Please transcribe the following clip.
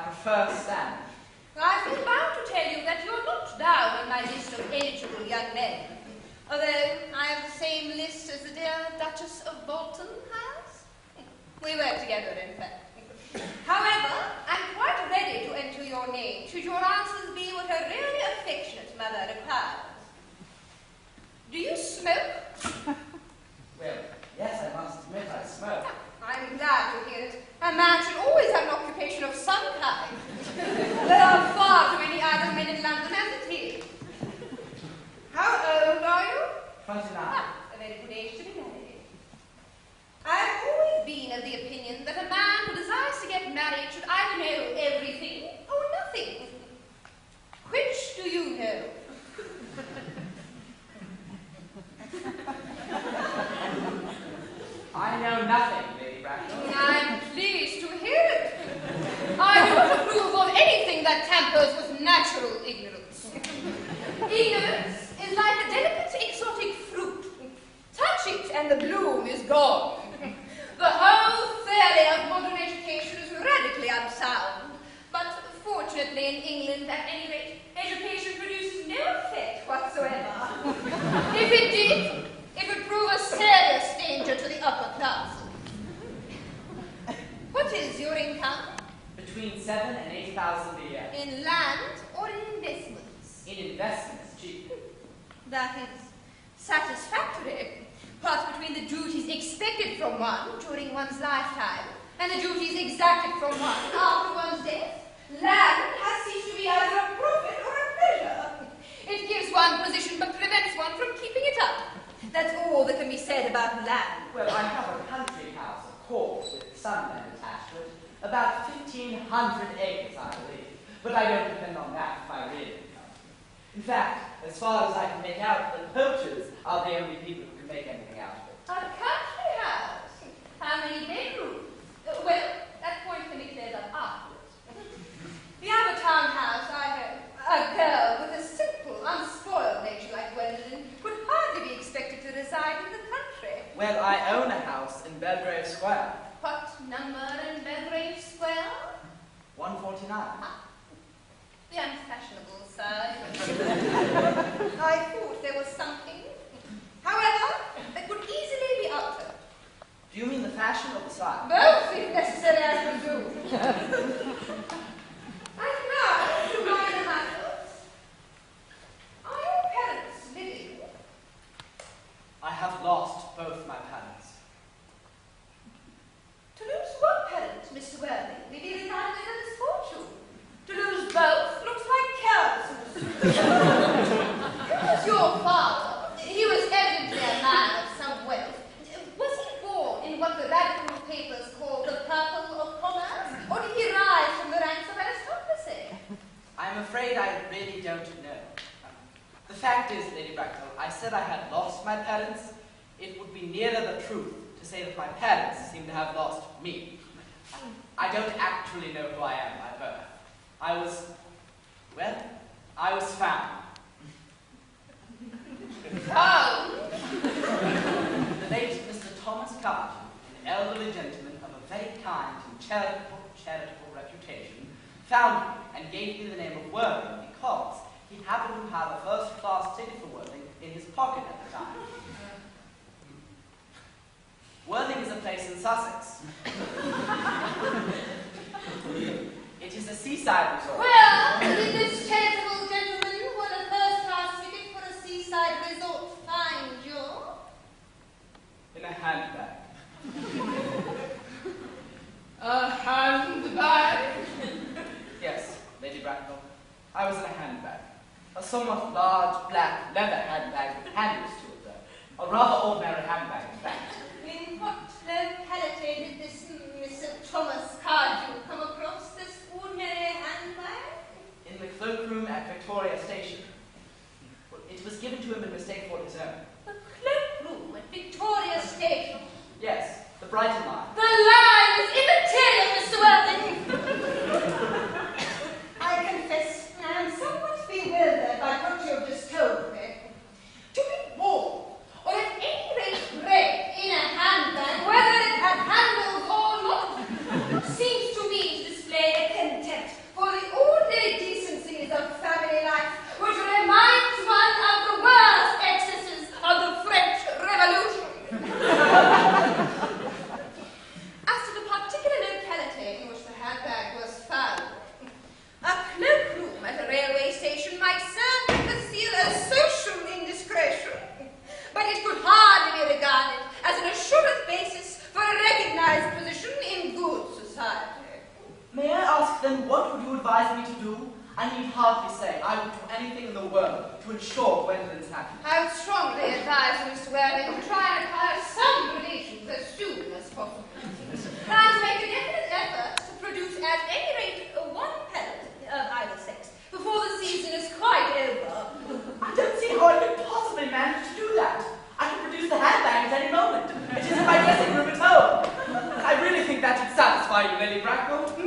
prefer Stanley. I feel bound to tell you that you're not down on my list of eligible young men, although I have the same list as the dear Duchess of Bolton has. We work together, in fact. However, I'm quite ready to enter your name, should your answers be what a really affectionate mother requires. Do you smoke? Well, yes, I must admit I smoke. I'm glad to hear it. A man should always have an occupation of some kind. There are far too many idle men in London as it is. How old are you? 29. A very good age to be married. I've always been of the opinion that a man who desires to get married should either know everything or nothing. Which do you know? I know nothing, Lady Bracknell. I'm pleased to hear it. I do not approve of anything that tampers with natural ignorance. Ignorance is like a delicate exotic fruit. Touch it and the bloom is gone. The whole theory of modern education is radically unsound. But fortunately in England, at any rate, education produces no effect whatsoever. If it did, it would prove a serious danger to the upper class. What is your income? Between 7,000 and 8,000 a year. In land or in investments? In investments, chief. That is satisfactory. But between the duties expected from one during one's lifetime and the duties exacted from one after one's death, land has ceased to be either a profit or a pleasure. It gives one position but prevents one from keeping it up. That's all that can be said about land. Well, I have a country house, of course, with some land attached to it. About 1,500 acres, I believe. But I don't depend on that for my real income. In fact, as far as I can make out, the poachers are the only people who can make anything out of it. A country house? How many bedrooms? Well, that point can be cleared up afterwards. The other townhouse, I hope, a girl with a simple, unspoiled nature like Gwendolyn could hardly be expected to reside in the country. Well, I own a house in Belgrave Square. What number in Belgrave Square? 149. The unfashionable side. I thought there was something. However, that could easily be altered. Do you mean the fashion or the style? Both, if necessary, as we do. And now, to minor matters. Are your parents living? I have lost both my parents. To lose one parent, Mr. Worthing, may be regarded as a misfortune. To lose both looks like carelessness. Who was your father? He was evidently a man of some wealth. Was he born in what the radical papers call the purple of commerce, or did he rise from the ranks of aristocracy? I'm afraid I really don't know. The fact is, Lady Bracknell, I said I had lost my parents. It would be nearer the truth to say that my parents seem to have lost me. I don't actually know who I am by birth. I was found. Found? The late Mr. Thomas Cardew, an elderly gentleman of a very kind and charitable reputation, found me and gave me the name of Worthing because he happened to have a first-class ticket for Worthing in his pocket at the time. Worthing is a place in Sussex. It is a seaside resort. Well, did this charitable gentleman who had a first-class ticket for a seaside resort find you? In a handbag. A handbag? Yes, Lady Bracknell. I was in a handbag. A somewhat large, black, leather handbag with handles to it, though. A rather ordinary handbag, in fact. In what locality did this Mr. Thomas Cardew come across this ordinary handbag? In the cloakroom at Victoria Station. Well, it was given to him in mistake for his own. The cloakroom at Victoria Station? Yes, the Brighton line. The line is immaterial, Mr. Worthing. I confess I am somewhat bewildered by what you have just told me. To be worn, or at any rate read in a handbag, whether it had handles or not, seems to me to display a contempt to do, I need hardly say I would do anything in the world to ensure Gwendolyn's happiness. I would strongly advise you, Mr. Waring, to try and acquire some relations as soon as possible. And make a definite effort to produce at any rate one parent of either sex before the season is quite over. I don't see how I could possibly manage to do that. I could produce the handbag at any moment. It is in my dressing room at home. I really think that should satisfy you, Lady Bracknell.